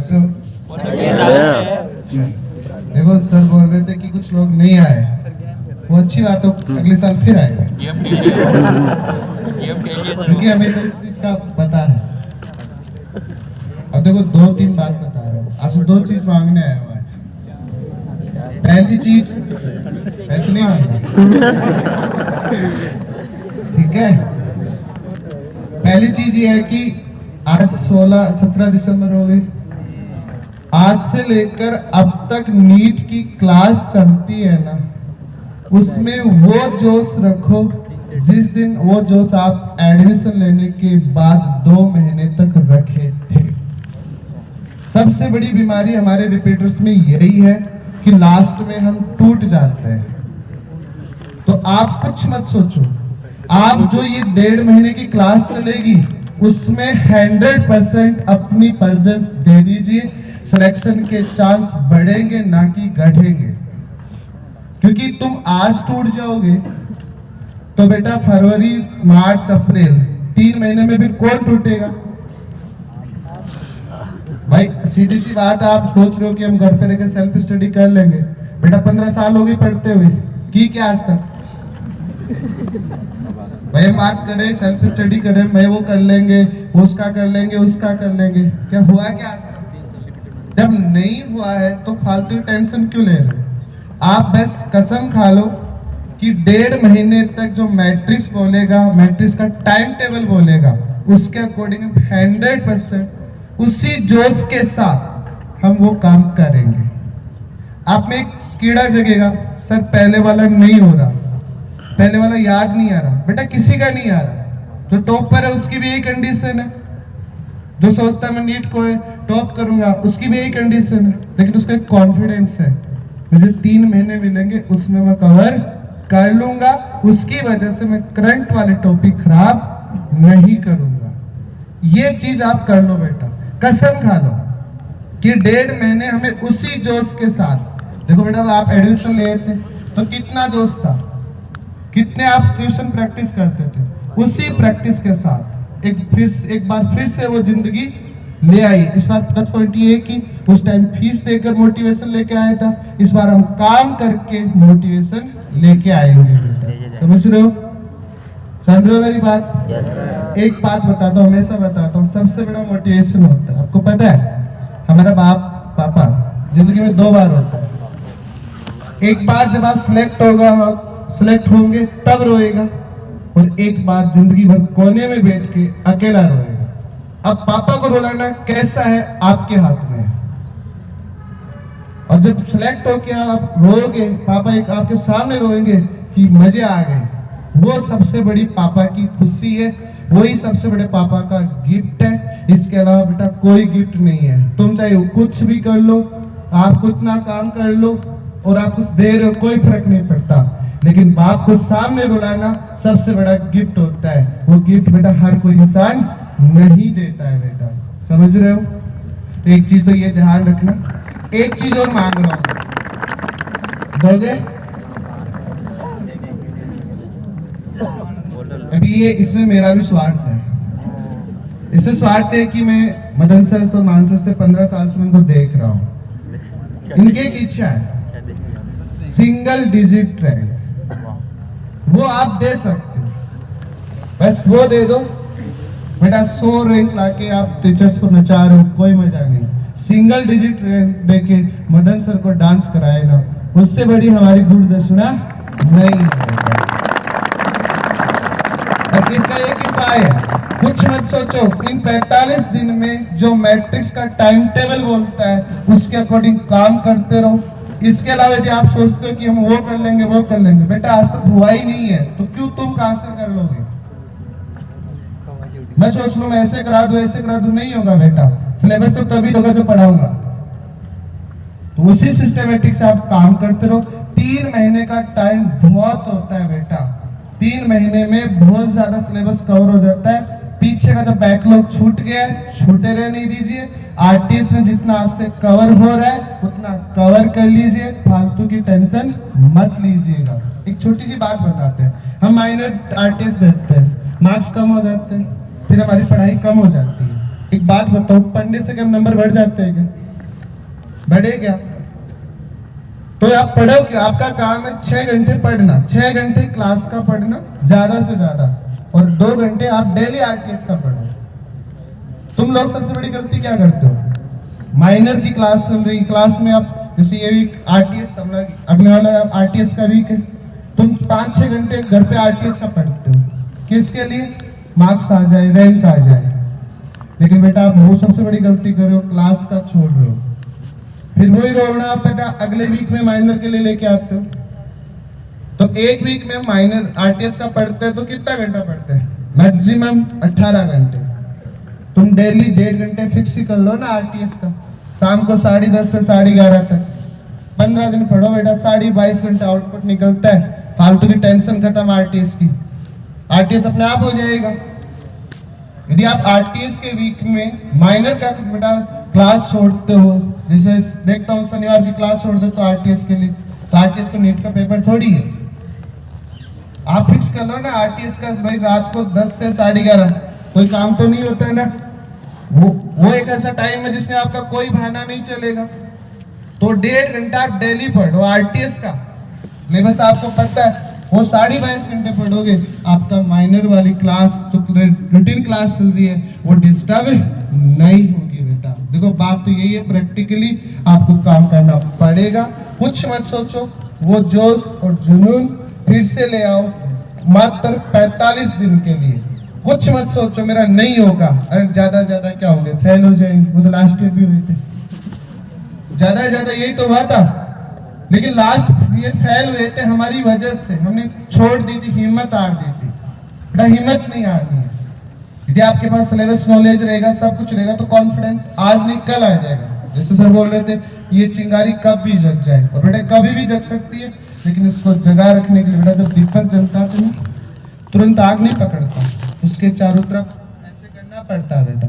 कैसे हो? देखो सर बोल रहे थे कि कुछ लोग नहीं आए, वो अच्छी बात हो, अगले साल फिर आएगा क्योंकि हमें तो इस चीज का पता है। अब देखो 2-3 बात बता रहा हूँ, आपसे 2 चीज मांगने आया हूँ आज। पहली चीज, पैसे नहीं मांगना, ठीक है? पहली चीज ये है कि आज 17 दिसंबर हो गई, आज से लेकर अब तक नीट की क्लास चलती है ना, उसमें वो जोश रखो जिस दिन वो जोश आप एडमिशन लेने के बाद 2 महीने तक रखे थे। सबसे बड़ी बीमारी हमारे रिपीटर्स में यही है कि लास्ट में हम टूट जाते हैं। तो आप कुछ मत सोचो, आप जो ये 1.5 महीने की क्लास चलेगी उसमें 100% अपनी प्रेजेंस दे दीजिए, सिलेक्शन के चांस बढ़ेंगे ना कि घटेंगे। क्योंकि तुम आज टूट जाओगे तो बेटा फरवरी, मार्च, अप्रैल 3 महीने में भी कौन टूटेगा? भाई सीधी सी बात, आप सोच रहे हो कि हम घर पे रहकर सेल्फ स्टडी कर लेंगे। बेटा 15 साल हो गए पढ़ते हुए, की क्या आज तक? भाई हम बात करें, सेल्फ स्टडी करें, मैं वो कर लेंगे, उसका कर लेंगे, उसका कर लेंगे, क्या हुआ क्या? जब नहीं हुआ है तो फालतू टेंशन क्यों ले रहे हो? आप बस कसम खा लो कि 1.5 महीने तक जो मैट्रिक्स बोलेगा, मैट्रिक्स का टाइम टेबल बोलेगा, उसके अकॉर्डिंग 100% उसी जोश के साथ हम वो काम करेंगे। आप में एक कीड़ा जगेगा, सर पहले वाला नहीं हो रहा, पहले वाला याद नहीं आ रहा। बेटा किसी का नहीं आ रहा, जो टॉप पर है उसकी भी यही कंडीशन है, जो सोचता है मैं नीट को टॉप करूंगा उसकी भी यही कंडीशन है, लेकिन उसका एक कॉन्फिडेंस है मुझे 3 महीने मिलेंगे उसमें मैं कवर कर लूंगा, उसकी वजह से मैं करंट वाले टॉपिक खराब नहीं करूंगा। ये चीज आप कर लो बेटा, कसम खा लो कि 1.5 महीने हमें उसी जोश के साथ। देखो बेटा आप एडमिशन ले थे तो कितना जोश था, कितने आप ट्यूशन प्रैक्टिस करते थे, उसी प्रैक्टिस के साथ एक बार फिर से वो जिंदगी ले आई। इस बार प्लस पॉइंट ये कि उस टाइम फीस देकर मोटिवेशन लेके आया था, इस बार हम काम करके मोटिवेशन लेके आएंगे। समझ रहे हो? समझ रहे हो मेरी बात? एक बात बताता हूँ, हमेशा बताता हूँ, सबसे बड़ा मोटिवेशन होता है, आपको पता है, हमारा बाप पापा जिंदगी में 2 बार होता है। एक बार जब आप सिलेक्ट होंगे तब रोएगा, और एक बार जिंदगी भर कोने में बैठ के अकेला रोएगा। अब पापा को रुलाना कैसा है आपके हाथ में है, और जब सिलेक्ट होके आप रोओगे, पापा एक आपके सामने रोएंगे कि मजे आ गए, वो सबसे बड़ी पापा की खुशी है, वही सबसे बड़े पापा का गिफ्ट है। इसके अलावा बेटा कोई गिफ्ट नहीं है। तुम चाहे कुछ भी कर लो, आप कितना काम कर लो और आप कुछ दे रहे हो, कोई फर्क नहीं पड़ता, लेकिन बाप को सामने रुलाना सबसे बड़ा गिफ्ट होता है। वो गिफ्ट बेटा हर कोई इंसान नहीं देता है बेटा, समझ रहे हो? एक चीज तो ये ध्यान रखना। एक चीज और मांग रहा हूं, दोगे? अभी ये इसमें मेरा भी स्वार्थ है, इसमें स्वार्थ है कि मैं मदन सर और मान सर से 15 साल से इनको देख रहा हूं। इनकी एक इच्छा है सिंगल डिजिट रैंक, वो आप दे सकते हो, बस वो दे दो बेटा। 100 रैंक लाके आप टीचर्स को नचा रहे हो, कोई मजा नहीं। सिंगल डिजिट रैंक देके मदन सर को डांस कराए ना, उससे बड़ी हमारी गुरुदक्षिणा नहीं है। और इसका एक उपाय है, कुछ मत सोचो, इन 45 दिन में जो मैट्रिक्स का टाइम टेबल बोलता है उसके अकॉर्डिंग काम करते रहो। इसके अलावा यदि आप सोचते हो कि हम वो कर लेंगे, वो कर लेंगे, बेटा आज तक हुआ ही नहीं है, तो क्यों तुम कहां से कर लोगे? मैं सोच लूं मैं ऐसे करा दूं, ऐसे करा दूं, नहीं होगा बेटा। सिलेबस तो तभी होगा जो पढ़ाऊंगा। तो उसी सिस्टमेटिक से आप काम करते रहो। 3 महीने का टाइम बहुत होता है बेटा, 3 महीने में बहुत ज्यादा सिलेबस कवर हो जाता है। पीछे का जो बैकलॉग छूट गया है, छूटे रहने दीजिए। आरटीएस में जितना आपसे कवर हो रहा है उतना कवर कर लीजिए, फालतू की टेंशन मत लीजिएगा। एक छोटी सी बात बताते हैं, हम माइनर आरटीएस देते हैं, मार्क्स कम हो जाते हैं, फिर हमारी पढ़ाई कम हो जाती है। एक बात बताओ, पढ़ने से कम नंबर बढ़ जाते हैं क्या? बढ़े क्या? तो आप पढ़ो क्या? आपका काम है 6 घंटे पढ़ना, 6 घंटे क्लास का पढ़ना ज्यादा से ज्यादा, और 2 घंटे आप डेली आरटीएस का पढ़ो। तुम लोग सबसे बड़ी गलती क्या करते हो? माइनर की क्लास चल रही, क्लास में आप जैसे ये वीक आरटीएस, अगले वाला आरटीएस का वीक है, तुम 5-6 घंटे घर पे आरटीएस का पढ़ते हो, किसके लिए? मार्क्स आ जाए, रैंक आ जाए। लेकिन बेटा आप वो सबसे बड़ी गलती कर रहे हो, क्लास का छोड़ रहे हो। फिर वही रोना आप बेटा अगले वीक में माइनर के लिए लेके आते हो। तो एक वीक में माइनर आरटीएस का पढ़ते हैं तो कितना घंटा पढ़ते हैं? मैक्सिमम 18 घंटे। तुम डेली 1.5 घंटे फिक्स ही कर लो ना आरटीएस का, शाम को 10:30 से 11:30 तक 15 दिन पढ़ो बेटा, 22.5 घंटे आउटपुट निकलता है। फालतू की टेंशन खत्म आरटीएस की, आरटीएस अपने आप हो जाएगा। यदि आप आरटीएस के वीक में माइनर का बेटा क्लास छोड़ते हो, जैसे देखता हूँ शनिवार की क्लास छोड़ दो तो आरटीएस के लिए, तो आरटीएस को नीट का पेपर थोड़ी है। आप फिक्स कर लो ना आरटीएस का, भाई रात को 10 से 11:30 कोई काम तो नहीं होता है ना, वो एक ऐसा टाइम है जिसमें आपका कोई बहाना नहीं चलेगा। तो 1.5 घंटा आप डेली पढ़ो आरटीएस का। सिलेबस आपको पता है, वो 22.5 घंटे पढ़ोगे, आपका माइनर वाली क्लास जो रूटीन क्लास चल रही है वो डिस्टर्ब नहीं होगी बेटा। देखो बात तो यही है, प्रैक्टिकली आपको काम करना पड़ेगा। कुछ मत सोचो, वो जोश और जुनून फिर से ले आओ मात्र 45 दिन के लिए। कुछ मत सोचो मेरा नहीं होगा, अरे ज्यादा ज्यादा क्या होंगे, फेल हो जाएंगे, वो तो लास्ट ईयर भी हुए थे, ज्यादा ज्यादा यही तो हुआ था। लेकिन लास्ट ईयर फेल हुए थे हमारी वजह से, हमने छोड़ दी थी, हिम्मत हार दी थी। बेटा हिम्मत नहीं हारनी है। यदि आपके पास सिलेबस नॉलेज रहेगा, सब कुछ रहेगा, तो कॉन्फिडेंस आज नहीं कल आ जाएगा। जैसे सर बोल रहे थे ये चिंगारी कब भी जग जाए, और बेटा कभी भी जग सकती है, लेकिन इसको जगा रखने के लिए बेटा जब दीपक जलता तो तुरंत आग नहीं पकड़ता, उसके चारों तरफ ऐसे करना पड़ता है बेटा,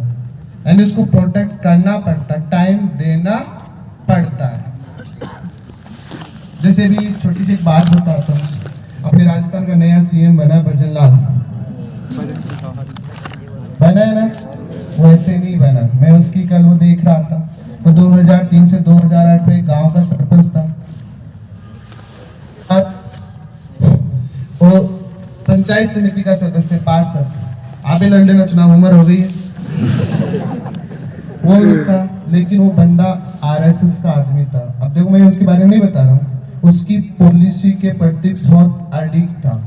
यानी उसको प्रोटेक्ट करना पड़ता, टाइम देना पड़ता है। जैसे भी छोटी सी एक बात बताता हूँ, अपने राजस्थान का नया सीएम बना भजन लाल, बना है ना, वो ऐसे नहीं बना। मैं उसकी कल वो देख रहा था, वो 2003 से 2008 में गांव का सरपंच था, वो पंचायत समिति का सदस्य, पार्षद, आगे लड़ने का चुनाव, उम्र हो गई है वो उसका, लेकिन वो बंदा आरएसएस का आदमी था। अब देखो मैं उसके बारे में नहीं बता रहा हूँ, उसकी पॉलिसी के प्रति बहुत अडिक्ट था।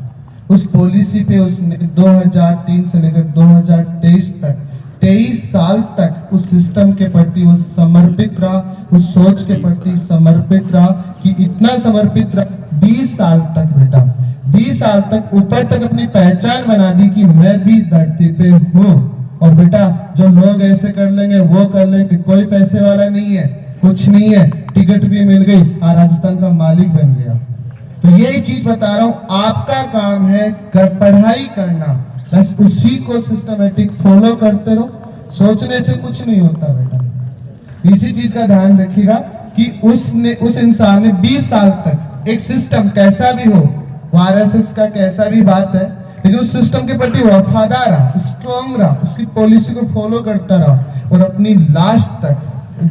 उस पॉलिसी पे उसने 2003 से लेकर 2023 तक 23 साल तक उस सिस्टम के प्रति वो समर्पित रहा, उस सोच के प्रति समर्पित रहा, कि इतना समर्पित रहा 20 साल तक बेटा, 20 साल तक ऊपर तक अपनी पहचान बना दी कि मैं भी धरती पे हूँ। और बेटा जो लोग ऐसे कर लेंगे वो कर लेंगे, कोई पैसे वाला नहीं है, कुछ नहीं है, टिकट भी मिल गई और राजस्थान का मालिक बन गया। तो यही चीज बता रहा हूँ, आपका काम है पढ़ाई करना, बस उसी को सिस्टमेटिक फॉलो करते रहो, सोचने से कुछ नहीं होता बेटा। इसी चीज का ध्यान रखिएगा कि उस इंसान ने 20 साल तक एक सिस्टम कैसा भी हो, आरएसएस का कैसा भी बात है, लेकिन उस सिस्टम के प्रति वफादार रहा, स्ट्रॉन्ग रहा, उसकी पॉलिसी को फॉलो करता रहा, और अपनी लास्ट तक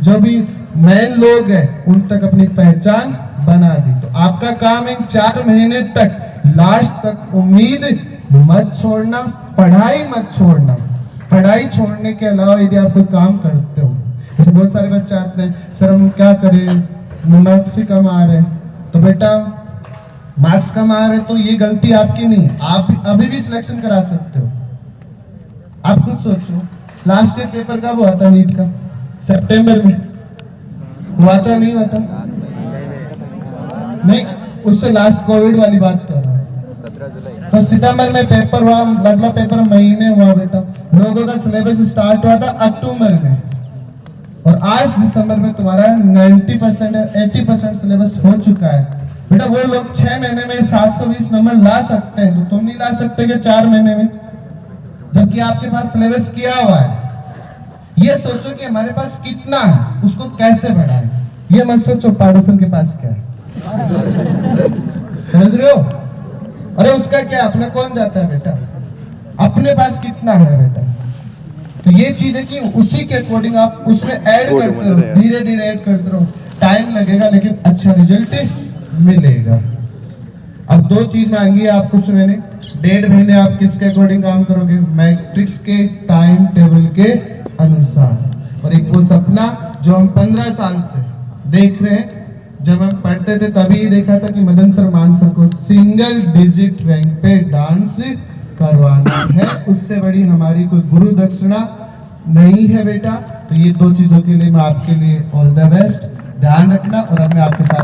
जो भी मेन लोग हैं उन तक अपनी पहचान बना दी। तो आपका काम है 4 महीने तक लास्ट तक उम्मीद मत छोड़ना, पढ़ाई मत छोड़ना। पढ़ाई छोड़ने के अलावा यदि आप कोई काम करते हो, जैसे बहुत सारे बच्चे आते हैं, सर हम क्या करें, मार्क्स ही कम आ रहे हैं। तो बेटा मार्क्स कम आ रहे तो ये गलती आपकी नहीं है, आप अभी भी सिलेक्शन करा सकते हो। आप खुद सोचो, लास्ट ईयर पेपर कब हुआ था नीट का? सितंबर में हुआ था, नहीं हुआ था? नहीं, उससे लास्ट कोविड वाली बात कर रहा हूँ। तो सितंबर में पेपर हुआ, अगला पेपर महीने हुआ बेटा। लोगों का सिलेबस स्टार्ट हुआ था अक्टूबर में, और आज दिसंबर में तुम्हारा 90% 80% सिलेबस हो चुका है बेटा। वो लोग 6 महीने में 720 नंबर ला सकते हैं, तो तुम नहीं ला सकते कि 4 महीने में, जबकि आपके पास सिलेबस किया हुआ है। ये सोचो कि हमारे पास कितना है, उसको कैसे बढ़ाएं। ये मत सोचो पड़ोसन के पास क्या है, समझ रहे हो? अरे उसका क्या, अपना कौन जाता है बेटा, अपने पास कितना है बेटा। तो ये चीज है कि उसी के अकॉर्डिंग आप उसमें ऐड करते रहो, धीरे धीरे ऐड करते रहो, टाइम लगेगा लेकिन अच्छा रिजल्ट मिलेगा। अब दो चीज मांगी है आपको से मैंने, 1.5 महीने आप किसके अकॉर्डिंग काम करोगे, मैट्रिक्स के टाइम टेबल के अनुसार। और एक वो सपना जो हम 15 साल से देख रहे हैं, जब हम पढ़ते थे तभी देखा था कि मदन सर मान सर को सिंगल डिजिट रैंक पे डांस करवाना है, उससे बड़ी हमारी कोई गुरु दक्षिणा नहीं है बेटा। तो ये दो चीजों के लिए मैं आपके लिए ऑल द बेस्ट, ध्यान रखना। और अब मैं आपके साथ